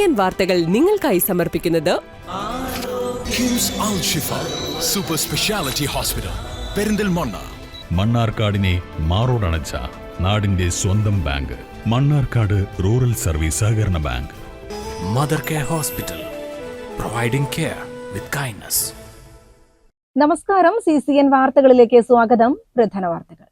CCN വാർത്തകൾ നിങ്ങൾക്കായി സമർപ്പിക്കുന്നത് കിംസ് അൽ ഷിഫ സൂപ്പർ സ്പെഷ്യാലിറ്റി ഹോസ്പിറ്റൽ പെരിന്തൽമണ്ണ. മണ്ണാർക്കാടിനെ മാറോടണച്ച നാടിന്റെ സ്വന്തം ബാങ്ക് മണ്ണാർക്കാട് റൂറൽ സർവീസ് സഹകരണ bank. Mother care hospital, providing care with kindness. നമസ്കാരം. CCN വാർത്തകളിലേക്ക് സ്വാഗതം. പ്രധാന വാർത്തകൾ.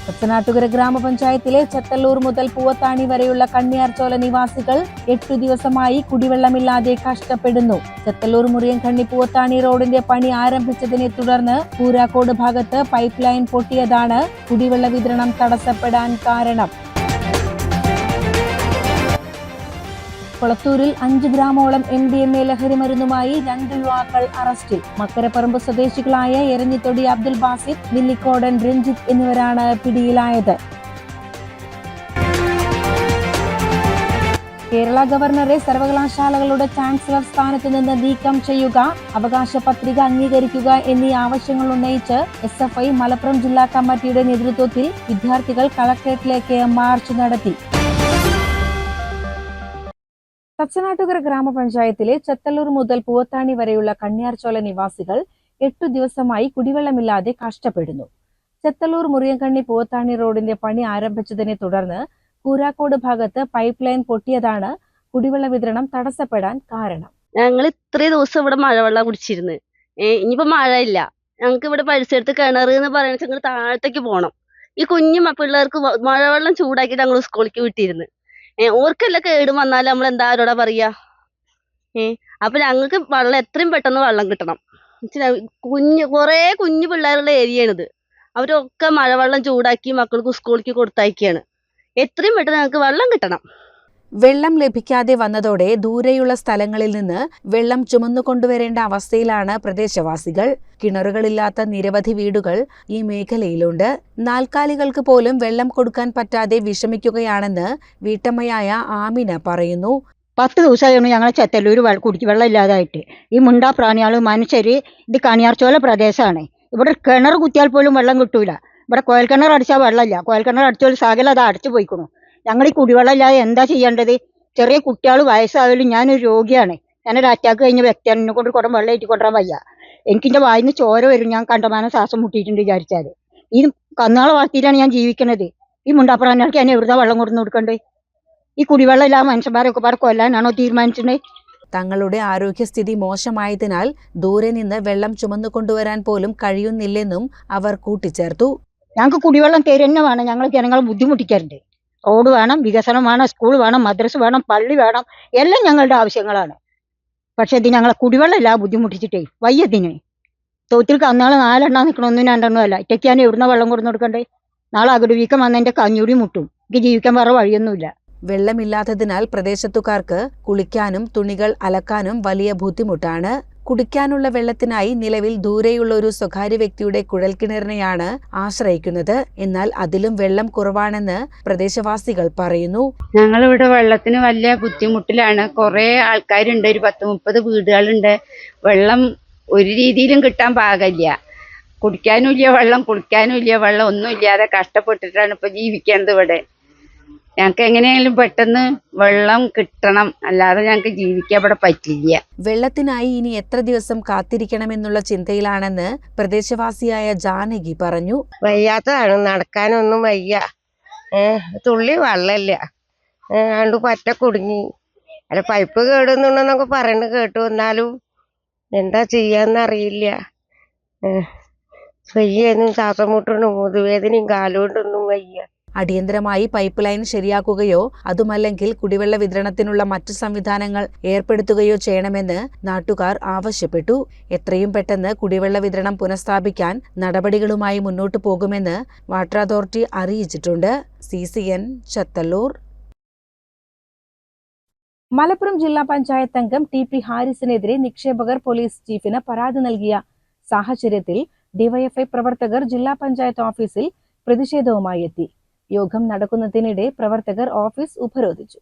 പത്തനാട്ടുകര ഗ്രാമപഞ്ചായത്തിലെ ചത്തല്ലൂർ മുതൽ പൂവത്താണി വരെയുള്ള കണ്ണിയാർചോല നിവാസികൾ 8 ദിവസമായി കുടിവെള്ളമില്ലാതെ കഷ്ടപ്പെടുന്നു. ചത്തല്ലൂർ മുറിയൻകണ്ണി പൂവത്താണി റോഡിന്റെ പണി ആരംഭിച്ചതിനെ തുടർന്ന് കൂരാക്കോട് ഭാഗത്ത് പൈപ്പ് ലൈൻ പൊട്ടിയതാണ് കുടിവെള്ള വിതരണം തടസ്സപ്പെടാൻ കാരണം. കൊളത്തൂരിൽ 5 ഗ്രാമോളം MDMA ലഹരി മരുന്നുമായി 2 യുവാക്കൾ അറസ്റ്റിൽ. മക്കരപ്പറമ്പ് സ്വദേശികളായ എരഞ്ഞിത്തൊടി അബ്ദുൽ ബാസിദ്, ലില്ലിക്കോടൻ രഞ്ജിത്ത് എന്നിവരാണ് പിടിയിലായത്. കേരള ഗവർണറെ സർവകലാശാലകളുടെ ചാൻസലർ സ്ഥാനത്ത് നിന്ന് നീക്കം ചെയ്യുക, അവകാശ പത്രിക അംഗീകരിക്കുക എന്നീ ആവശ്യങ്ങൾ ഉന്നയിച്ച് SFI മലപ്പുറം ജില്ലാ കമ്മിറ്റിയുടെ നേതൃത്വത്തിൽ വിദ്യാർത്ഥികൾ കളക്ടറേറ്റിലേക്ക് മാർച്ച് നടത്തി. പത്തനാട്ടുകര ഗ്രാമപഞ്ചായത്തിലെ ചത്തല്ലൂർ മുതൽ പൂവത്താണി വരെയുള്ള കണ്ണിയാർചോല നിവാസികൾ 8 ദിവസമായി കുടിവെള്ളമില്ലാതെ കഷ്ടപ്പെടുന്നു. ചത്തല്ലൂർ മുറിയൻകണ്ണി പൂവത്താണി റോഡിന്റെ പണി ആരംഭിച്ചതിനെ തുടർന്ന് കൂരാക്കോട് ഭാഗത്ത് പൈപ്പ് ലൈൻ പൊട്ടിയതാണ് കുടിവെള്ള വിതരണം തടസ്സപ്പെടാൻ കാരണം. ഞങ്ങൾ ഇത്രയും ദിവസം ഇവിടെ മഴവെള്ളം കുടിച്ചിരുന്നു. ഇനിയിപ്പോ മഴയില്ല. ഞങ്ങൾക്ക് ഇവിടെ പരിസരത്ത് കിണർ എന്ന് പറയുന്നത് ഞങ്ങൾ താഴത്തേക്ക് പോകണം. ഈ കുഞ്ഞു പിള്ളേർക്ക് മഴവെള്ളം ചൂടാക്കിയിട്ട് ഞങ്ങൾ സ്കൂളിലേക്ക് വിട്ടിരുന്നു. ഓർക്കെല്ലാം കേട് വന്നാലും നമ്മൾ എന്താ അവരോടാ പറയാ. അപ്പൊ ഞങ്ങൾക്ക് വെള്ളം എത്രയും പെട്ടെന്ന് വെള്ളം കിട്ടണം. കുറേ കുഞ്ഞു പിള്ളേരുടെ ഏരിയയാണിത്. അവരൊക്കെ മഴവെള്ളം ചൂടാക്കി മക്കൾക്ക് സ്കൂളിലേക്ക് കൊടുത്തയക്കുകയാണ്. എത്രയും പെട്ടെന്ന് ഞങ്ങൾക്ക് വെള്ളം കിട്ടണം. വെള്ളം ലഭിക്കാതെ വന്നതോടെ ദൂരെയുള്ള സ്ഥലങ്ങളിൽ നിന്ന് വെള്ളം ചുമന്നുകൊണ്ടുവരേണ്ട അവസ്ഥയിലാണ് പ്രദേശവാസികൾ. കിണറുകളില്ലാത്ത നിരവധി വീടുകൾ ഈ മേഖലയിലുണ്ട്. നാൽക്കാലികൾക്ക് പോലും വെള്ളം കൊടുക്കാൻ പറ്റാതെ വിഷമിക്കുകയാണെന്ന് വീട്ടമ്മയായ ആമിന പറയുന്നു. 10 ദിവസമായിരുന്നു ഞങ്ങൾ ചത്തല്ലൂർ വെള്ളം ഇല്ലാതായിട്ട്. ഈ മുണ്ടാ പ്രാണികൾ മനുഷ്യർ ഇത് കണിയാർച്ചോല പ്രദേശമാണ്. ഇവിടെ കിണർ കുത്തിയാൽ പോലും വെള്ളം കിട്ടൂല. ഇവിടെ കോയൽക്കിണർ അടിച്ചാൽ വെള്ളമില്ല. കോയൽക്കിണർ അടിച്ചാൽ സകലം അത് അടച്ചു പോയിക്കണു. ഞങ്ങൾ ഈ കുടിവെള്ളം ഇല്ലാതെ എന്താ ചെയ്യേണ്ടത്? ചെറിയ കുട്ടികൾ വയസ്സായാലും ഞാനൊരു രോഗിയാണ്. ഞാനൊരു അറ്റാക്ക് കഴിഞ്ഞ വ്യക്തിയാണ്. എന്നെ കൊണ്ട് കുടം വെള്ളം ഏറ്റി കൊണ്ടുവരാൻ വയ്യ. എനിക്കിൻ്റെ വായിന്ന് ചോര വരും. ഞാൻ കണ്ടമാനം ശ്വാസം മുട്ടിയിട്ടുണ്ട് വിചാരിച്ചാൽ. ഈ കന്നുകാളെ വളർത്തിയിട്ടാണ് ഞാൻ ജീവിക്കുന്നത്. ഈ മുണ്ടാപ്രാണികൾക്ക് ഞാൻ എവിടുന്നാ വെള്ളം കൊടുന്ന് കൊടുക്കണ്ടേ? ഈ കുടിവെള്ളം ഇല്ലാതെ മനുഷ്യന്മാരൊക്കെ പാടെ കൊല്ലാനാണോ തീരുമാനിച്ചിട്ടുണ്ടേ? തങ്ങളുടെ ആരോഗ്യസ്ഥിതി മോശമായതിനാൽ ദൂരെ നിന്ന് വെള്ളം ചുമന്നു കൊണ്ടുവരാൻ പോലും കഴിയുന്നില്ലെന്നും അവർ കൂട്ടിച്ചേർത്തു. ഞങ്ങൾക്ക് കുടിവെള്ളം തരുന്ന വേണം. ഞങ്ങൾ ജനങ്ങളെ ബുദ്ധിമുട്ടിക്കാറുണ്ട്. റോഡ് വേണം, വികസനം വേണം, സ്കൂൾ വേണം, മദ്രസ വേണം, പള്ളി വേണം, എല്ലാം ഞങ്ങളുടെ ആവശ്യങ്ങളാണ്. പക്ഷെ ഇത് ഞങ്ങളെ കുടിവെള്ളം ഇല്ല ബുദ്ധിമുട്ടിച്ചിട്ടേ വയ്യതിന്. തോത്തിൽ കന്നാൾ 4 എണ്ണം നിൽക്കണം, 1 2 എണ്ണം അല്ല. ഇറ്റയ്ക്ക് ഞാൻ എവിടുന്ന വെള്ളം കൊടുന്ന് കൊടുക്കണ്ടേ? നാളെ അകടുവീക്കം വന്ന് എൻ്റെ കഞ്ഞൂടി മുട്ടും. എനിക്ക് ജീവിക്കാൻ വേറെ വഴിയൊന്നുമില്ല. വെള്ളമില്ലാത്തതിനാൽ പ്രദേശത്തുകാർക്ക് കുളിക്കാനും തുണികൾ അലക്കാനും വലിയ ബുദ്ധിമുട്ടാണ്. കുടിക്കാനുള്ള വെള്ളത്തിനായി നിലവിൽ ദൂരെയുള്ള ഒരു സ്വകാര്യ വ്യക്തിയുടെ കുഴൽക്കിണറിനെയാണ് ആശ്രയിക്കുന്നത്. എന്നാൽ അതിലും വെള്ളം കുറവാണെന്ന് പ്രദേശവാസികൾ പറയുന്നു. ഞങ്ങളിവിടെ വെള്ളത്തിന് വലിയ ബുദ്ധിമുട്ടിലാണ്. കുറേ ആൾക്കാരുണ്ട്, ഒരു 10-30 വീടുകളുണ്ട്. വെള്ളം ഒരു രീതിയിലും കിട്ടാൻ പാകില്ല. കുടിക്കാനും ഇല്ല വെള്ളം, കുളിക്കാനും ഇല്ല വെള്ളം, ഒന്നും ഇല്ലാതെ കഷ്ടപ്പെട്ടിട്ടാണ് ഇപ്പൊ ജീവിക്കുന്നത് ഇവിടെ. ഞങ്ങൾക്ക് എങ്ങനെയായാലും പെട്ടെന്ന് വെള്ളം കിട്ടണം, അല്ലാതെ ഞങ്ങൾക്ക് ജീവിക്കാൻ ഇവിടെ പറ്റില്ല. വെള്ളത്തിനായി ഇനി എത്ര ദിവസം കാത്തിരിക്കണമെന്നുള്ള ചിന്തയിലാണെന്ന് പ്രദേശവാസിയായ ജാനകി പറഞ്ഞു. വയ്യാത്തതാണ്, നടക്കാനൊന്നും വയ്യ. തുള്ളി വെള്ളമില്ല. രണ്ട് പറ്റ കുടുങ്ങി. അല്ല പൈപ്പ് കേടുന്നുണ്ടെന്നൊക്കെ പറയുന്നത് കേട്ടു. എന്നാലും എന്താ ചെയ്യാന്നറിയില്ല. വയ്യൊന്നും ശ്വാസം മുട്ടണം, മുതുവേദനയും കാലുകൊണ്ടൊന്നും വയ്യ. അടിയന്തരമായി പൈപ്പ് ലൈൻ ശരിയാക്കുകയോ അതുമല്ലെങ്കിൽ കുടിവെള്ള വിതരണത്തിനുള്ള മറ്റു സംവിധാനങ്ങൾ ഏർപ്പെടുത്തുകയോ ചെയ്യണമെന്ന് നാട്ടുകാർ ആവശ്യപ്പെട്ടു. എത്രയും പെട്ടെന്ന് കുടിവെള്ള വിതരണം പുനഃസ്ഥാപിക്കാൻ നടപടികളുമായി മുന്നോട്ടു പോകുമെന്ന് വാട്ടർ അതോറിറ്റി അറിയിച്ചിട്ടുണ്ട്. CCN ചത്തല്ലൂർ. മലപ്പുറം ജില്ലാ പഞ്ചായത്ത് അംഗം TP ഹാരിസിനെതിരെ നിക്ഷേപകർ പോലീസ് ചീഫിന് പരാതി നൽകിയ സാഹചര്യത്തിൽ DYFI പ്രവർത്തകർ ജില്ലാ പഞ്ചായത്ത് ഓഫീസിൽ പ്രതിഷേധവുമായി എത്തി. യോഗം നടക്കുന്നതിനിടെ പ്രവർത്തകർ ഓഫീസ് ഉപരോധിച്ചു.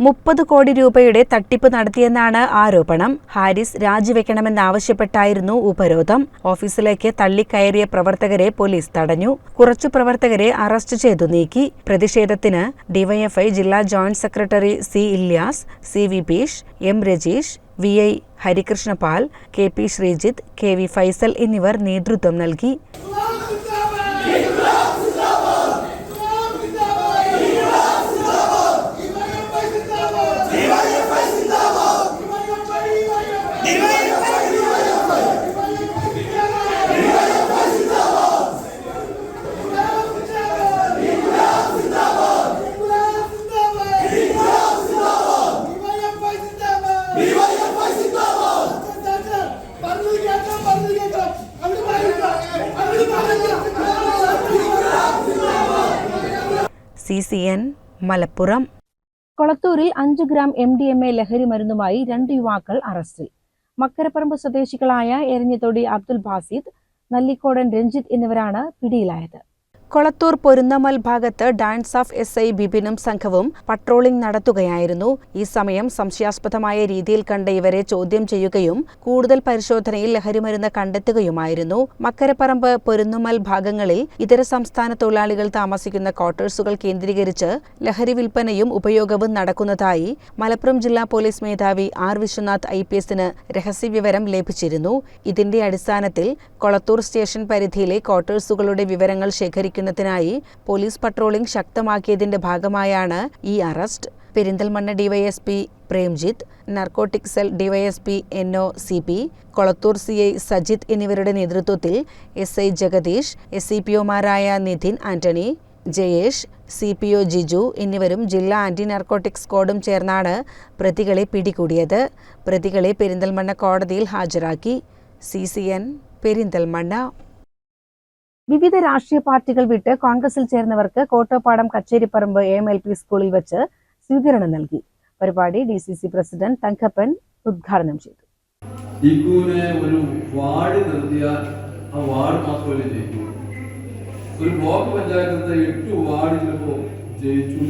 $30 കോടി രൂപയുടെ തട്ടിപ്പ് നടത്തിയെന്നാണ് ആരോപണം. ഹാരിസ് രാജിവെക്കണമെന്നാവശ്യപ്പെട്ടായിരുന്നു ഉപരോധം. ഓഫീസിലേക്ക് തള്ളിക്കയറിയ പ്രവർത്തകരെ പോലീസ് തടഞ്ഞു. കുറച്ചു പ്രവർത്തകരെ അറസ്റ്റ് ചെയ്തു നീക്കി. പ്രതിഷേധത്തിന് ഡിവൈഎഫ്ഐ ജില്ലാ joint secretary C Ilyas, C Vipeesh, M Rajeesh, VI ഹരികൃഷ്ണപാൽ, KP Sreejith, KV Faisal എന്നിവർ നേതൃത്വം നൽകി. CCN മലപ്പുറം. കൊളത്തൂരിൽ 5 ഗ്രാം MDMA ലഹരി മരുന്നുമായി 2 യുവാക്കൾ അറസ്റ്റിൽ. മക്കരപ്പറമ്പ് സ്വദേശികളായ എരഞ്ഞിത്തൊടി അബ്ദുൽ ബാസിദ്, നല്ലിക്കോടൻ രഞ്ജിത്ത് എന്നിവരാണ് പിടിയിലായത്. കൊളത്തൂർ പൊരുന്നമൽ ഭാഗത്ത് ഡാൻസ് ഓഫ് SI ബിപിനും സംഘവും പട്രോളിംഗ് നടത്തുകയായിരുന്നു. ഈ സമയം സംശയാസ്പദമായ രീതിയിൽ കണ്ട ഇവരെ ചോദ്യം ചെയ്യുകയും കൂടുതൽ പരിശോധനയിൽ ലഹരിമരുന്ന് കണ്ടെത്തുകയുമായിരുന്നു. മക്കരപ്പറമ്പ് പൊരുന്നമൽ ഭാഗങ്ങളിൽ ഇതര സംസ്ഥാന തൊഴിലാളികൾ താമസിക്കുന്ന ക്വാർട്ടേഴ്സുകൾ കേന്ദ്രീകരിച്ച് ലഹരി വിൽപ്പനയും ഉപയോഗവും നടക്കുന്നതായി മലപ്പുറം ജില്ലാ പോലീസ് മേധാവി R വിശ്വനാഥ് IPSന് രഹസ്യവിവരം ലഭിച്ചിരുന്നു. ഇതിന്റെ അടിസ്ഥാനത്തിൽ കൊളത്തൂർ സ്റ്റേഷൻ പരിധിയിലെ ക്വാർട്ടേഴ്സുകളുടെ വിവരങ്ങൾ ശേഖരിക്കുന്നതിനായി പോലീസ് പട്രോളിംഗ് ശക്തമാക്കിയതിന്റെ ഭാഗമായാണ് ഈ arrest. Perinthalmanna DYSP Premjith, narcotic cell DYSP NO CP, Kolathur CI Sajith എന്നിവരുടെ നേതൃത്വത്തിൽ SI ജഗദീഷ്, SCPOമാരായ നിധിൻ ആന്റണി, ജയേഷ്, CPO ജിജു എന്നിവരും ജില്ലാ ആന്റി നാർക്കോട്ടിക് സ്ക്വാഡും ചേർന്നാണ് പ്രതികളെ പിടികൂടിയത്. പ്രതികളെ പെരിന്തൽമണ്ണ കോടതിയിൽ ഹാജരാക്കി. CCN പെരിന്തൽമണ്ണ. വിവിധ രാഷ്ട്രീയ പാർട്ടികൾ വിട്ട് കോൺഗ്രസിൽ ചേർന്നവർക്ക് കോട്ടപ്പാടം കച്ചേരിപ്പറമ്പ് AMLP സ്കൂളിൽ വെച്ച് സ്വീകരണം നൽകി. പരിപാടി DCC പ്രസിഡന്റ് തങ്കപ്പൻ ഉദ്ഘാടനം ചെയ്തു. ഒരു വാർഡ് നിർത്തിയാൽ ആ വാർഡ് മാത്രമല്ലേ ജയിക്കൂ. ഒരു ബ്ലോക്ക് പഞ്ചായത്തിലെ 8 വാർഡ് ചിലപ്പോ ജയിച്ചു.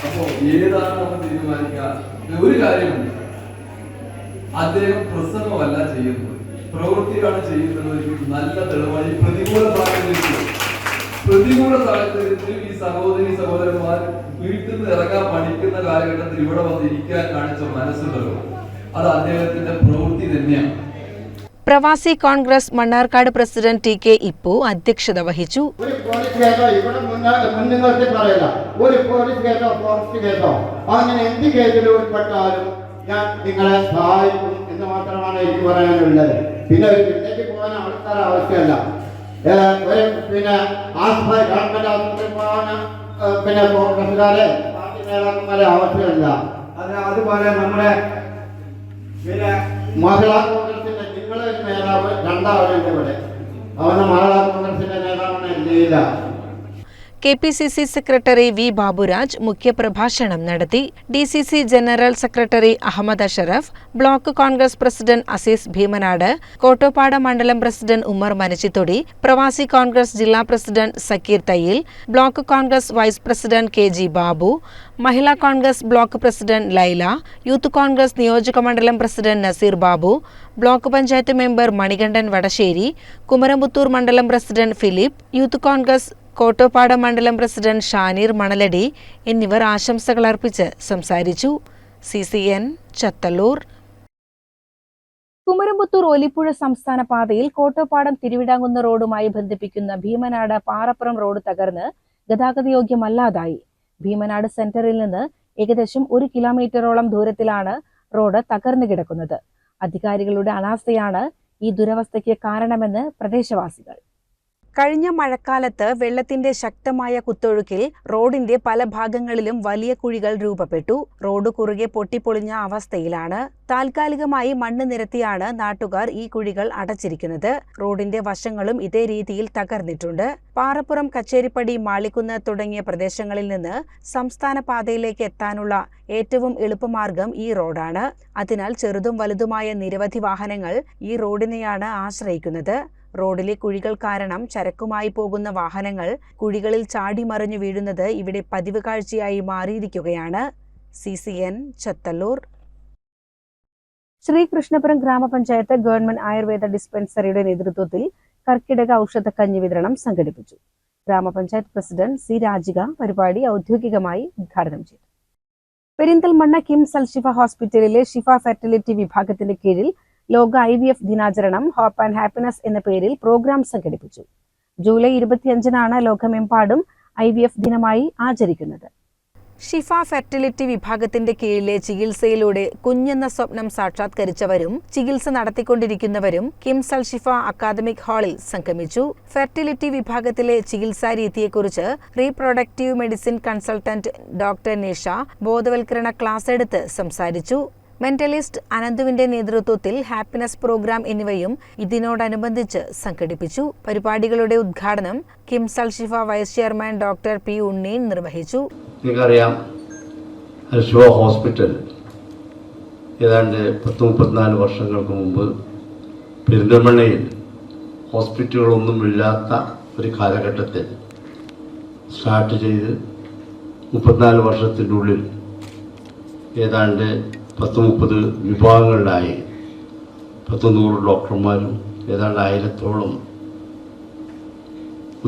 അപ്പോ ഏതാണ് നമ്മൾ തീരുമാനിക്കാൻ ഒരു കാര്യമുണ്ട്. അദ്ദേഹം പ്രസംഗമല്ല ചെയ്യുന്നത്, പ്രവൃത്തിയാണ് ചെയ്യുന്നത്. നല്ല തെളിവാണ്. പ്രതികൂല സാഹചര്യത്തിൽ ഈ സഹോദരന്മാർ വീട്ടിൽ നിന്ന് ഇറങ്ങാൻ പഠിക്കുന്ന കാലഘട്ടത്തിൽ ഇവിടെ വന്നിരിക്കാൻ കാണിച്ച മനസ്സുണ്ടല്ലോ, അത് അദ്ദേഹത്തിന്റെ പ്രവൃത്തി തന്നെയാണ്. പ്രവാസി കോൺഗ്രസ് മണ്ണാർക്കാട് പ്രസിഡന്റ് TK ഇപ്പു അധ്യക്ഷത വഹിച്ചു. ഒരു പോലീസ് കേസോ ഇവിടെ മുൻനിർത്തി പറയില്ല. ഒരു പോലീസ് കേസോ ഫോറസ്റ്റ് കേസോ അങ്ങനെ എന്ത് കേസിലും ഉൾപ്പെട്ടാലും ഞാൻ നിങ്ങളെ സഹായിക്കും എന്ന് മാത്രമാണ് എനിക്ക് പറയാനുള്ളത്. പിന്നെ ഒരു പിന്നേക്ക് പോകാൻ ആൾക്കാർ ആവശ്യമല്ല. പിന്നെ ഗവൺമെന്റ് ആശുപത്രി പോകാൻ പിന്നെ കോൺഗ്രസുകാരെ പാർട്ടി നേതാക്കന്മാരെ ആവശ്യമല്ല. അതുപോലെ നമ്മുടെ പിന്നെ മഹിളാ കോൺഗ്രസിന്റെ നിങ്ങളെ നേതാവ് രണ്ടാളുണ്ട് ഇവിടെ. അവന് മഹിളാ കോൺഗ്രസിന്റെ നേതാവാണ് ഇന്ത്യയില്ല. KPCC സെക്രട്ടറി V ബാബുരാജ് മുഖ്യപ്രഭാഷണം നടത്തി. DCC general secretary Ahammed Ashraf, block Congress president Azeez Bheemanad, Kottopada മണ്ഡലം പ്രസിഡന്റ് ഉമ്മർ മനച്ചിത്തൊടി, പ്രവാസി കോൺഗ്രസ് ജില്ലാ president Zakir Thayyil, block Congress vice president KG Babu, Mahila Congress block president Laila, youth Congress നിയോജക മണ്ഡലം president Naseer Babu, block panchayat member Manikandan Vadasseri, Kumaramputhur മണ്ഡലം president Philip, youth Congress Kottopada മണ്ഡലം പ്രസിഡന്റ് ഷാനീർ മണലടി എന്നിവർ ആശംസകൾ അർപ്പിച്ച് സംസാരിച്ചു. CCN ചത്തല്ലൂർ. കുമരംപുത്തൂർ ഒലിപ്പുഴ സംസ്ഥാന പാതയിൽ കോട്ടോപ്പാടം തിരുവിടാങ്കുന്ന് റോഡുമായി ബന്ധിപ്പിക്കുന്ന ഭീമനാട് പാറപ്പുറം റോഡ് തകർന്ന് ഗതാഗതയോഗ്യമല്ലാതായി. ഭീമനാട് സെന്ററിൽ നിന്ന് ഏകദേശം 1 കിലോമീറ്ററോളം ദൂരത്തിലാണ് റോഡ് തകർന്നു കിടക്കുന്നത്. അധികാരികളുടെ അനാസ്ഥയാണ് ഈ ദുരവസ്ഥയ്ക്ക് കാരണമെന്ന് പ്രദേശവാസികൾ. കഴിഞ്ഞ മഴക്കാലത്ത് വെള്ളത്തിന്റെ ശക്തമായ കുത്തൊഴുക്കിൽ റോഡിന്റെ പല ഭാഗങ്ങളിലും വലിയ കുഴികൾ രൂപപ്പെട്ടു. റോഡ് കുറുകെ പൊട്ടിപ്പൊളിഞ്ഞ അവസ്ഥയിലാണ്. താൽക്കാലികമായി മണ്ണ് നിരത്തിയാണ് നാട്ടുകാർ ഈ കുഴികൾ അടച്ചിരിക്കുന്നത്. റോഡിന്റെ വശങ്ങളും ഇതേ രീതിയിൽ തകർന്നിട്ടുണ്ട്. പാറപ്പുറം, കച്ചേരിപ്പടി, മാളിക്കുന്ന് തുടങ്ങിയ പ്രദേശങ്ങളിൽ നിന്ന് സംസ്ഥാന പാതയിലേക്ക് എത്താനുള്ള ഏറ്റവും എളുപ്പമാർഗം ഈ റോഡാണ്. അതിനാൽ ചെറുതും വലുതുമായ നിരവധി വാഹനങ്ങൾ ഈ റോഡിനെയാണ് ആശ്രയിക്കുന്നത്. റോഡിലെ കുഴികൾ കാരണം ചരക്കുമായി പോകുന്ന വാഹനങ്ങൾ കുഴികളിൽ ചാടിമറിഞ്ഞു വീഴുന്നത് ഇവിടെ പതിവ് കാഴ്ചയായി മാറിയിരിക്കുകയാണ്. CCN ചത്തല്ലൂർ. ശ്രീകൃഷ്ണപുരം ഗ്രാമപഞ്ചായത്ത് ഗവൺമെന്റ് ആയുർവേദ ഡിസ്പെൻസറിയുടെ നേതൃത്വത്തിൽ കർക്കിടക ഔഷധക്കഞ്ഞി വിതരണം സംഘടിപ്പിച്ചു. ഗ്രാമപഞ്ചായത്ത് പ്രസിഡന്റ് C. രാജിക പരിപാടി ഔദ്യോഗികമായി ഉദ്ഘാടനം ചെയ്തു. പെരിന്തൽമണ്ണ കിംസ് അൽഷിഫ ഹോസ്പിറ്റലിലെ ഷിഫ ഫെർട്ടിലിറ്റി വിഭാഗത്തിന്റെ കീഴിൽ ലോക IVF ദിനാചരണം ഹോപ്പ് ആൻഡ് ഹാപ്പിനെസ് എന്ന പേരിൽ പ്രോഗ്രാം സംഘടിപ്പിച്ചു. ജൂലൈ 25-നാണ് ലോകമെമ്പാടും IVF ദിനമായി ആചരിക്കുന്നത്. ഷിഫ ഫെർട്ടിലിറ്റി വിഭാഗത്തിന്റെ കീഴിലെ ചികിത്സയിലൂടെ കുഞ്ഞെന്ന സ്വപ്നം സാക്ഷാത്കരിച്ചവരും ചികിത്സ നടത്തിക്കൊണ്ടിരിക്കുന്നവരും കിംസ് അൽഷിഫ അക്കാദമിക് ഹാളിൽ സംഗമിച്ചു. ഫെർട്ടിലിറ്റി വിഭാഗത്തിലെ ചികിത്സാ രീതിയെക്കുറിച്ച് reproductive medicine consultant doctor Nisha ബോധവൽക്കരണ ക്ലാസ് എടുത്ത് സംസാരിച്ചു. മെന്റലിസ്റ്റ് അനന്തുവിന്റെ നേതൃത്വത്തിൽ ഹാപ്പിനെസ് പ്രോഗ്രാം എന്നിവയും ഇതിനോടനുബന്ധിച്ച് സംഘടിപ്പിച്ചു. പരിപാടികളുടെ ഉദ്ഘാടനം KIMS Alshifa vice chairman doctor P. Unneen നിർവഹിച്ചു. നിങ്ങൾക്കറിയാം, അൽഷിഫ ഹോസ്പിറ്റൽ ഏതാണ്ട് 34 വർഷങ്ങൾക്ക് മുമ്പ് പെരിന്തൽമണ്ണയിൽ ഹോസ്പിറ്റലുകളൊന്നുമില്ലാത്ത ഒരു കാലഘട്ടത്തിൽ സ്റ്റാർട്ട് ചെയ്ത് 34 വർഷത്തിൻ്റെ ഉള്ളിൽ ഏതാണ്ട് 10-30 വിഭാഗങ്ങളിലായി 100 ഡോക്ടർമാരും ഏതാണ്ട് 1000-ഓളം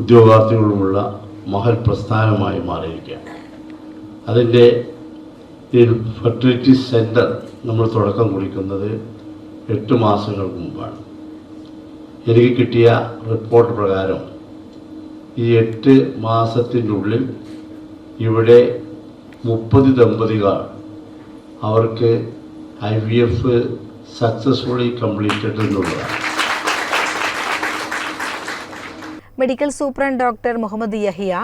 ഉദ്യോഗാർത്ഥികളുമുള്ള മഹൽ പ്രസ്ഥാനമായി മാറിയിരിക്കുകയാണ്. അതിൻ്റെ ഈ ഫെർട്ടിലിറ്റി സെൻറ്റർ നമ്മൾ തുടക്കം കുറിക്കുന്നത് 8 മാസങ്ങൾക്ക് മുമ്പാണ്. എനിക്ക് കിട്ടിയ റിപ്പോർട്ട് പ്രകാരം ഈ 8 മാസത്തിൻ്റെ ഉള്ളിൽ ഇവിടെ 30 ദമ്പതികൾ അവർക്ക് IVF സക്സസ്ഫുള്ളി കംപ്ലീറ്റഡ് എന്നുള്ളതാണ്. Medical superintendent doctor Muhammed Yahiya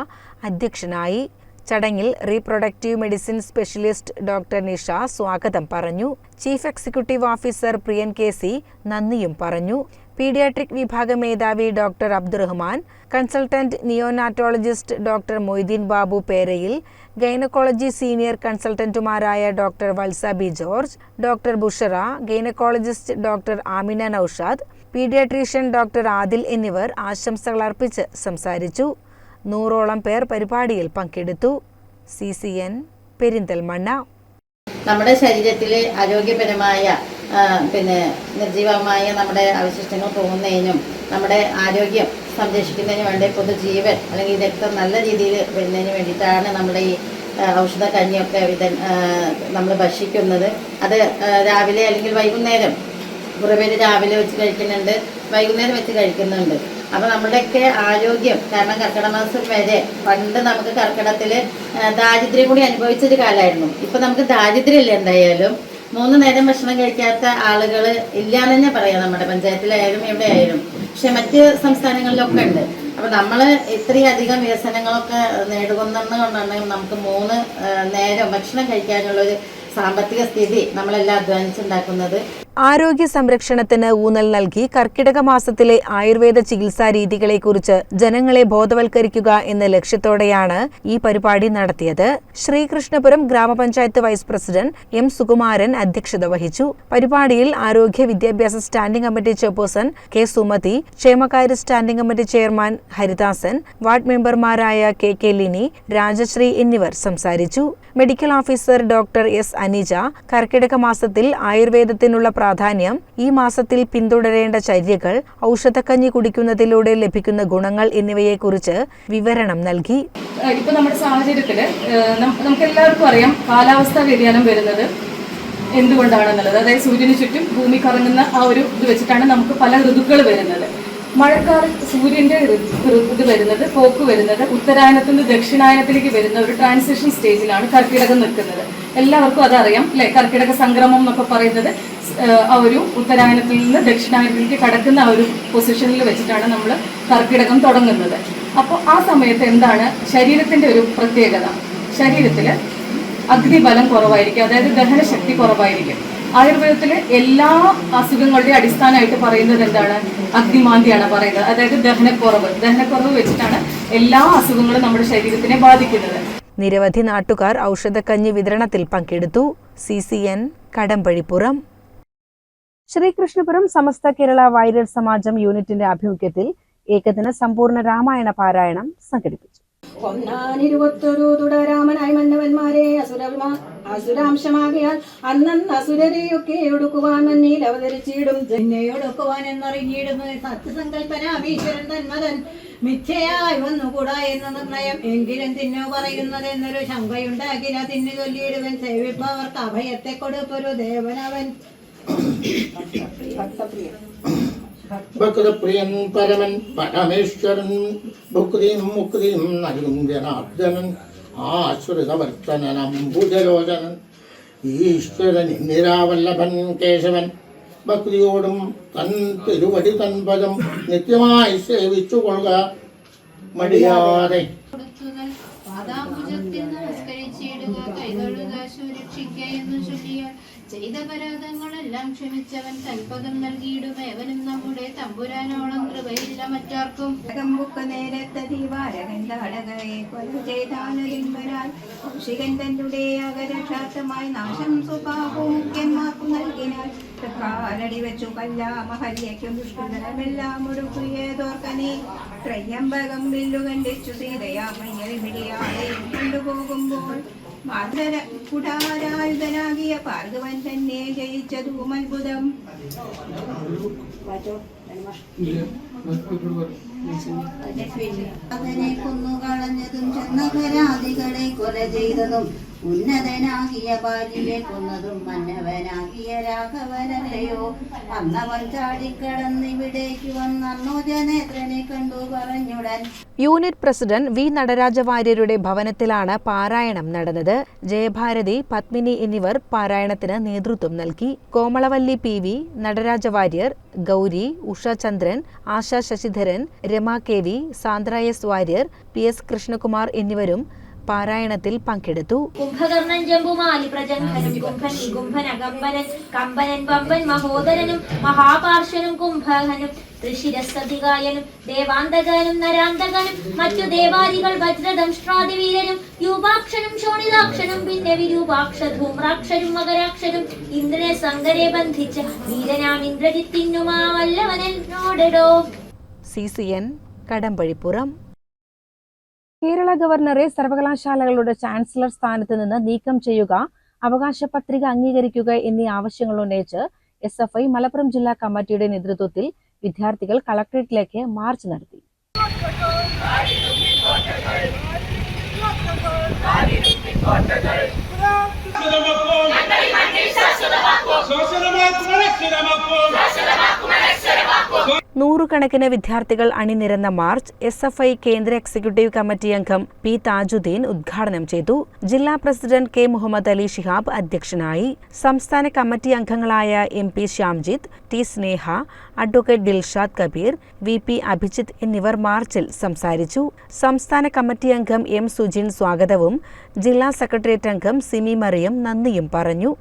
അധ്യക്ഷനായി. ചടങ്ങിൽ reproductive medicine specialist doctor Nisha സ്വാഗതം പറഞ്ഞു. Chief executive officer Priyan KC നന്ദിയും പറഞ്ഞു. പീഡിയാട്രിക് വിഭാഗ മേധാവി doctor Abdurahman, consultant neonatologist doctor Moideen Babu Perayil, gynaecology senior കൺസൾട്ടന്റുമാരായ doctor Valsa B. George, doctor Bushara, gynaecologist doctor Amina Naushad, paediatrician doctor Adil എന്നിവർ ആശംസകൾ അർപ്പിച്ച് സംസാരിച്ചു. 100ഓളം പേർ പരിപാടിയിൽ പങ്കെടുത്തു. CCN പെരിന്തൽമണ്ണ. നമ്മുടെ ശരീരത്തിലെ ആരോഗ്യപരമായ നിർജീവമായ നമ്മുടെ അവശിഷ്ടങ്ങൾ പോകുന്നതിനും നമ്മുടെ ആരോഗ്യം സംരക്ഷിക്കുന്നതിന് വേണ്ടി പൊതുജീവൻ അല്ലെങ്കിൽ രക്തം നല്ല രീതിയിൽ വരുന്നതിന് വേണ്ടിയിട്ടാണ് നമ്മുടെ ഈ ഔഷധ കഞ്ഞിയൊക്കെ നമ്മൾ ഭക്ഷിക്കുന്നത്. അത് രാവിലെ അല്ലെങ്കിൽ വൈകുന്നേരം, കുറേ പേര് രാവിലെ വെച്ച് കഴിക്കുന്നുണ്ട്, വൈകുന്നേരം വെച്ച് കഴിക്കുന്നുണ്ട്. അപ്പോൾ നമ്മുടെയൊക്കെ ആരോഗ്യം, കാരണം കർക്കിടക മാസം വരെ പണ്ട് നമുക്ക് കർക്കിടത്തിൽ ദാരിദ്ര്യം കൂടി അനുഭവിച്ചൊരു കാലമായിരുന്നു. ഇപ്പം നമുക്ക് ദാരിദ്ര്യമില്ല. എന്തായാലും 3 നേരം ഭക്ഷണം കഴിക്കാത്ത ആളുകൾ ഇല്ലാന്ന് തന്നെ പറയാം, നമ്മുടെ പഞ്ചായത്തിലായാലും എവിടെ ആയാലും. പക്ഷെ മറ്റ് സംസ്ഥാനങ്ങളിലൊക്കെ ഉണ്ട്. അപ്പോൾ നമ്മൾ ഇത്രയും അധികം വികസനങ്ങളൊക്കെ നേടുകൊണ്ടാണ് നമുക്ക് 3 നേരം ഭക്ഷണം കഴിക്കാനുള്ളൊരു സാമ്പത്തിക സ്ഥിതി നമ്മളെല്ലാം അധ്വാനിച്ചുണ്ടാക്കുന്നത്. ആരോഗ്യ സംരക്ഷണത്തിന് ഊന്നൽ നൽകി കർക്കിടക മാസത്തിലെ ആയുർവേദ ചികിത്സാ രീതികളെക്കുറിച്ച് ജനങ്ങളെ ബോധവൽക്കരിക്കുക എന്ന ലക്ഷ്യത്തോടെയാണ് ഈ പരിപാടി നടത്തിയത്. ശ്രീകൃഷ്ണപുരം ഗ്രാമപഞ്ചായത്ത് വൈസ് പ്രസിഡന്റ് M. സുകുമാരൻ അധ്യക്ഷത വഹിച്ചു. പരിപാടിയിൽ ആരോഗ്യ വിദ്യാഭ്യാസ standing committee chairperson K. Sumathi, ക്ഷേമകാര്യ standing committee chairman Haridasan, ward മെമ്പർമാരായ K. ലിനി, രാജശ്രീ എന്നിവർ സംസാരിച്ചു. Medical officer doctor S. Anija Karkidaka മാസത്തിൽ ആയുർവേദത്തിനുള്ള പ്രാധാന്യം, ഈ മാസത്തിൽ പിന്തുടരേണ്ട ചര്യകൾ, ഔഷധക്കഞ്ഞി കുടിക്കുന്നതിലൂടെ ലഭിക്കുന്ന ഗുണങ്ങൾ എന്നിവയെക്കുറിച്ച് വിവരണം നൽകി. ഇപ്പൊ നമ്മുടെ സാഹചര്യത്തിൽ നമുക്ക് എല്ലാവർക്കും അറിയാം കാലാവസ്ഥാ വ്യതിയാനം വരുന്നത് എന്തുകൊണ്ടാണെന്നുള്ളത്. അതായത് സൂര്യന് ചുറ്റും ഭൂമി കറങ്ങുന്ന ആ ഒരു ഇത് വെച്ചിട്ടാണ് നമുക്ക് പല ഋതുക്കൾ വരുന്നത്. മഴക്കാലം സൂര്യന്റെ ഇത് വരുന്നത് പോക്ക് വരുന്നത് ഉത്തരായനത്തിൽ നിന്ന് ദക്ഷിണായനത്തിലേക്ക് വരുന്ന ഒരു ട്രാൻസിഷൻ സ്റ്റേജിലാണ് കർക്കിടകം നിൽക്കുന്നത്. എല്ലാവർക്കും അതറിയാം അല്ലെ? കർക്കിടക സംക്രമം എന്നൊക്കെ പറയുന്നത് ആ ഒരു ഉത്തരായനത്തിൽ നിന്ന് ദക്ഷിണായനത്തിലേക്ക് കടക്കുന്ന ആ ഒരു പൊസിഷനിൽ വെച്ചിട്ടാണ് നമ്മൾ കർക്കിടകം തുടങ്ങുന്നത്. അപ്പോൾ ആ സമയത്ത് എന്താണ് ശരീരത്തിന്റെ ഒരു പ്രത്യേകത? ശരീരത്തിൽ അഗ്നിബലം കുറവായിരിക്കും, അതായത് ദഹനശക്തി കുറവായിരിക്കും. ആയുർവേദത്തിലെ എല്ലാ അസുഖങ്ങളുടെയും അടിസ്ഥാനമായിട്ട് പറയുന്നത് എന്താണ്? അഗ്നിമാന്ദ്യാണ് പറയുന്നത്. അതായത് ദഹനക്കുറവ് വെച്ചിട്ടാണ് എല്ലാ അസുഖങ്ങളും നമ്മുടെ ശരീരത്തിനെ ബാധിക്കുന്നത്. നിരവധി നാട്ടുകാർ ഔഷധക്കഞ്ഞി വിതരണത്തിൽ പങ്കെടുത്തു. CCN കടമ്പഴിപ്പുറം. ശ്രീകൃഷ്ണപുരം സമസ്ത കേരള വൈദ്യർ സമാജം യൂണിറ്റിന്റെ ആഭിമുഖ്യത്തിൽ ഏകദിന സമ്പൂർണ്ണ രാമായണ പാരായണം സംഘടിപ്പിച്ചു. രാമനായി മന്നവന്മാരെ അസുരാംശമാകിയാൽ അന്നന്ന് അസുരരെയൊക്കെ ഒടുക്കുവാൻ മന്നിൽ അവതരിച്ചിടും. ജന്നെയൊടുക്കുവാൻ എന്നറിഞ്ഞിടുന്നു സത്യസങ്കല്പനാമീശ്വരൻ തന്മതൻ മിഥ്യയായി വന്നുകൂടാ എന്ന നിർണയം. എങ്കിലും തിന്നു പറയുന്നത് എന്നൊരു ശങ്കയുണ്ടാകില്ല. തിന്നു ചൊല്ലിയിടുവൻ സേവിപ്പവർക്ക് അഭയത്തെ കൊടുപ്പൊരു ദേവനവൻ. ഭക്തപ്രിയൻ പരമൻ പരമേശ്വരൻ ഭുക്തിയും മുക്തിയും നൽകും ജനാർദ്ദനൻ ആശ്രിതവർത്തനൻ അംബുജലോചനൻ ഈശ്വരൻ ഇന്ദിരാവല്ലഭൻ കേശവൻ. ഭക്തിയോടും തൻ തിരുവടി തൻ പദം നിത്യമായി സേവിച്ചു കൊള്ളുക മടിയാതെ. ചെയ്ത പരാതങ്ങളെല്ലാം ക്ഷമിച്ചവൻ കൽപ്പകം നൽകിയിടുമേവനും നമ്മുടെ തമ്പുരാനോളം കൃപയില്ല മറ്റാർക്കും. കൗശികൻ തന്റെ അകരക്ഷാർത്ഥമായി നാശം സ്വഭാവവും മുഖ്യന്മാർക്കു നൽകിനാൽ കാലടി വെച്ചു കല്ലാമഹല്യയ്ക്കും ദുഷ്കൃതമെല്ലാം ഒടുക്കുകേതോർക്കനീ. ത്രയംബകം വില്ലു കണ്ടിച്ചു സീതയാമയ്യൽ പിടിയാതെ കൊണ്ടുപോകുമ്പോൾ കുടാരായുധനാകിയ ഭാർഗവൻ തന്നെ ജയിച്ചതും അത്ഭുതം. അതിനെ കൊന്നുകളഞ്ഞതും ചെന്നപരാധികളെ കൊല ചെയ്തതും ഉന്നതനാകിയ ബാലിയെ കൊന്നതും മന്നവനാകിയ രാഘവനല്ലയോ. അന്നവൻ ചാടിക്കടന്നിവിടേക്ക് വന്നോജനേത്രനെ കണ്ടു പറഞ്ഞുടൻ. യൂണിറ്റ് പ്രസിഡന്റ് വി നടരാജ വാര്യരുടെ ഭവനത്തിലാണ് പാരായണം നടന്നത്. ജയഭാരതി, പത്മിനി എന്നിവർ പാരായണത്തിന് നേതൃത്വം നൽകി. Komalavalli PV, Nataraja Warrier, Gauri, ഉഷാചന്ദ്രൻ, ASHA Sasidharan, Rama KV, Sandra S Warrier, PS Krishnakumar എന്നിവരും പാരായണത്തിൽ പങ്കെടുത്തു. കുംഭകർണൻ ജംബുമാലി പ്രജംഘനും കുംഭൻ നികുംഭനകമ്പനൻ കമ്പനൻ വമ്പൻ മഹോദരനും മഹാപാർശ്വനും കുംഭകനും ഋഷിരസധികായനും ദേവാന്തകനും നരാന്തകനും മറ്റു ദേവാദികൾ വജ്രദംഷ്ട്രാദിവീരനും യൂപാക്ഷനും ശോണിതാക്ഷനും പിന്നെ വിരൂപാക്ഷ ധൂമ്രാക്ഷരും മകരാക്ഷരും ഇന്ദ്രനെ സങ്കരെ ബന്ധിച്ച വീരനാം ഇന്ദ്രജിത്തിന്നുമാ വല്ലവനോടോ. CCN കടമ്പഴിപ്പുറം. കേരള ഗവർണറെ സർവകലാശാലകളുടെ ചാൻസലർ സ്ഥാനത്ത് നിന്ന് നീക്കം ചെയ്യുക, അവകാശ പത്രിക അംഗീകരിക്കുക എന്നീ ആവശ്യങ്ങൾ ഉന്നയിച്ച് SFI മലപ്പുറം ജില്ലാ കമ്മിറ്റിയുടെ നേതൃത്വത്തിൽ വിദ്യാർത്ഥികൾ കളക്ടറേറ്റിലേക്ക് മാർച്ച് നടത്തി. നൂറുകണക്കിന് വിദ്യാർത്ഥികൾ അണിനിരന്ന മാർച്ച് SFI കേന്ദ്ര എക്സിക്യൂട്ടീവ് കമ്മിറ്റി അംഗം P താജുദ്ദീൻ ഉദ്ഘാടനം ചെയ്തു. ജില്ലാ പ്രസിഡന്റ് K മുഹമ്മദ് അലി ശിഹാബ് അധ്യക്ഷനായി. സംസ്ഥാന കമ്മിറ്റി അംഗങ്ങളായ MP ശ്യാംജിത്ത്, T സ്നേഹ, അഡ്വക്കേറ്റ് ദിൽഷാദ് കബീർ, VP അഭിജിത്ത് എന്നിവർ മാർച്ചിൽ സംസാരിച്ചു. സംസ്ഥാന കമ്മിറ്റി അംഗം M സുജിൻ സ്വാഗതവും ജില്ലാ സെക്രട്ടേറിയറ്റ് അംഗം സിമി മറിയം നന്ദിയും പറഞ്ഞു.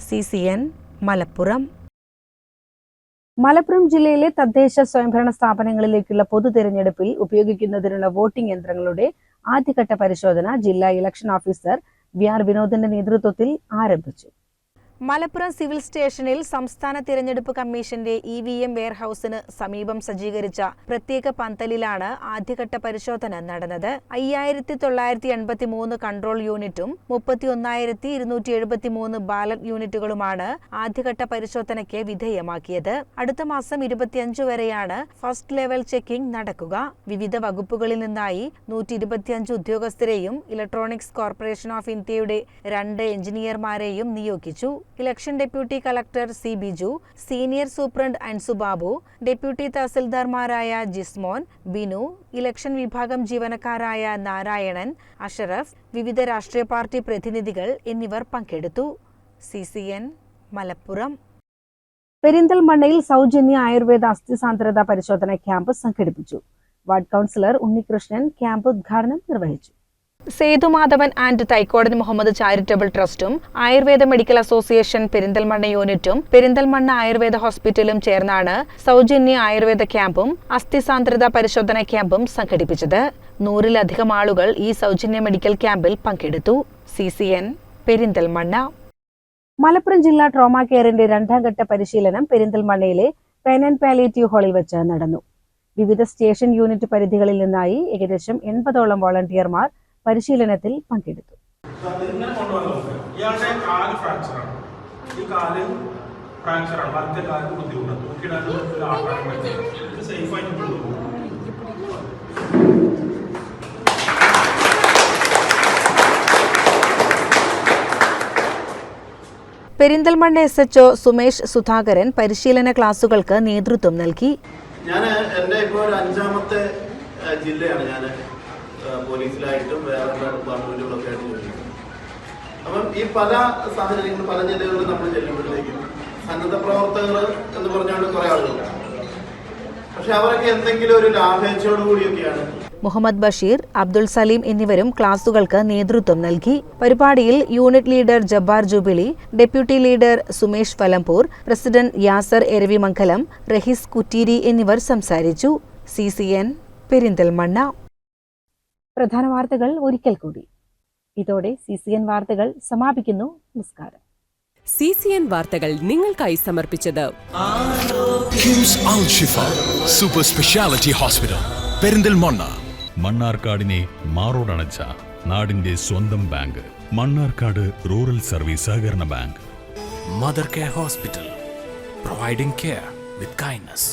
CCN മലപ്പുറം. മലപ്പുറം ജില്ലയിലെ തദ്ദേശ സ്വയംഭരണ സ്ഥാപനങ്ങളിലേക്കുള്ള പൊതു തെരഞ്ഞെടുപ്പിൽ ഉപയോഗിക്കുന്നതിനുള്ള വോട്ടിംഗ് യന്ത്രങ്ങളുടെ ആദ്യഘട്ട പരിശോധന ജില്ലാ ഇലക്ഷൻ ഓഫീസർ VR വിനോദിന്റെ നേതൃത്വത്തിൽ ആരംഭിച്ചു. മലപ്പുറം സിവിൽ സ്റ്റേഷനിൽ സംസ്ഥാന തിരഞ്ഞെടുപ്പ് കമ്മീഷന്റെ EVM വെയർഹൌസിന് സമീപം സജ്ജീകരിച്ച പ്രത്യേക പന്തലിലാണ് ആദ്യഘട്ട പരിശോധന നടന്നത്. 5983 കൺട്രോൾ യൂണിറ്റും 31,273 ബാലറ്റ് യൂണിറ്റുകളുമാണ് ആദ്യഘട്ട പരിശോധനയ്ക്ക് വിധേയമാക്കിയത്. അടുത്ത മാസം 25 വരെയാണ് ഫസ്റ്റ് ലെവൽ ചെക്കിംഗ് നടക്കുക. വിവിധ വകുപ്പുകളിൽ നിന്നായി 125 ഉദ്യോഗസ്ഥരെയും ഇലക്ട്രോണിക്സ് കോർപ്പറേഷൻ ഓഫ് ഇന്ത്യയുടെ 2 എഞ്ചിനീയർമാരെയും നിയോഗിച്ചു. Election deputy collector C Biju, senior superintendent Ansu Babu, deputy തഹസിൽദാർമാരായ ജിസ്മോൻ, ബിനു, ഇലക്ഷൻ വിഭാഗം ജീവനക്കാരായ നാരായണൻ, അഷറഫ്, വിവിധ രാഷ്ട്രീയ പാർട്ടി പ്രതിനിധികൾ എന്നിവർ പങ്കെടുത്തു. CCN മലപ്പുറം. പെരിന്തൽമണ്ണയിൽ സൗജന്യ ആയുർവേദ അസ്ഥിസാന്ദ്രത പരിശോധന ക്യാമ്പ് സംഘടിപ്പിച്ചു. വാർഡ് കൗൺസിലർ ഉണ്ണികൃഷ്ണൻ ക്യാമ്പ് ഉദ്ഘാടനം നിർവഹിച്ചു. സേതുമാധവൻ ആൻഡ് തൈക്കോടതി മുഹമ്മദ് ചാരിറ്റബിൾ ട്രസ്റ്റും ആയുർവേദ മെഡിക്കൽ അസോസിയേഷൻ പെരിന്തൽമണ്ണ യൂണിറ്റും പെരിന്തൽമണ്ണ ആയുർവേദ ഹോസ്പിറ്റലും ചേർന്നാണ് സൗജന്യ ആയുർവേദ ക്യാമ്പും അസ്ഥിസാന്ദ്രത പരിശോധന ക്യാമ്പും സംഘടിപ്പിച്ചത്. 100-ലധികം ആളുകൾ ഈ സൗജന്യ മെഡിക്കൽ ക്യാമ്പിൽ പങ്കെടുത്തു. CCN പെരിന്തൽമണ്ണ. മലപ്പുറം ജില്ലാ ട്രോമ കെയറിന്റെ 2ാം ഘട്ട പരിശീലനം പെരിന്തൽമണ്ണയിലെ പെൻ ആൻഡ് പാലിയേറ്റീവ് ഹാളിൽ വെച്ച് നടന്നു. വിവിധ സ്റ്റേഷൻ യൂണിറ്റ് പരിധികളിൽ നിന്നായി ഏകദേശം 80ഓളം വോളണ്ടിയർമാർ പരിശീലനത്തിൽ പങ്കെടുത്തു. പെരിന്തൽമണ്ണ SHO സുമേഷ് സുധാകരൻ പരിശീലന ക്ലാസുകൾക്ക് നേതൃത്വം നൽകി. ഞാൻ എൻ്റെ ഇപ്പോൾ 5ാമത്തെ ജില്ലയാണ് ഞാൻ പോലീസിലായിട്ടും വേറെ ഡിപ്പാർട്ട്മെന്റുകളൊക്കെ ആയിട്ട് ജോലി ചെയ്യുന്നത്. അപ്പം ഈ പല സാഹചര്യങ്ങളും പല ജില്ലകളിലും നമ്മൾ ചെല്ലുമ്പോഴത്തേക്കും സന്നദ്ധ പ്രവർത്തകർ എന്ന് പറഞ്ഞുകൊണ്ട് കുറെ ആളുകളുണ്ട്. പക്ഷെ അവരൊക്കെ എന്തെങ്കിലും ഒരു ലാഭേച്ഛയോട് കൂടിയൊക്കെയാണ്. മുഹമ്മദ് ബഷീർ, അബ്ദുൾ സലീം എന്നിവരും ക്ലാസുകൾക്ക് നേതൃത്വം നൽകി. പരിപാടിയിൽ unit leader Jabbar Jubilee, deputy leader Sumesh Phalampur, president Yasar Eravimangalam, Rahees Kutteeri എന്നിവർ സംസാരിച്ചു. CCN പെരിന്തൽമണ്ണ. പ്രധാന വാർത്തകൾ ഒരിക്കൽ കൂടി. ഇതോടെ CCN വാർത്തകൾ സമാപിക്കുന്നു. നമസ്കാരം. CCN വാർത്തകൾ നിങ്ങൾക്കായി സമർപ്പിച്ചത് കിംസ് അൽ ഷിഫ സൂപ്പർ സ്പെഷ്യാലിറ്റി ഹോസ്പിറ്റൽ പെരിന്തൽമണ്ണ. മണ്ണാർക്കാടിനെ മാറോടണച്ച നാടിന്റെ സ്വന്തം ബാങ്ക് മണ്ണാർക്കാട് റൂറൽ സർവീസ് സഹകരണ bank. Mother care hospital providing care with kindness.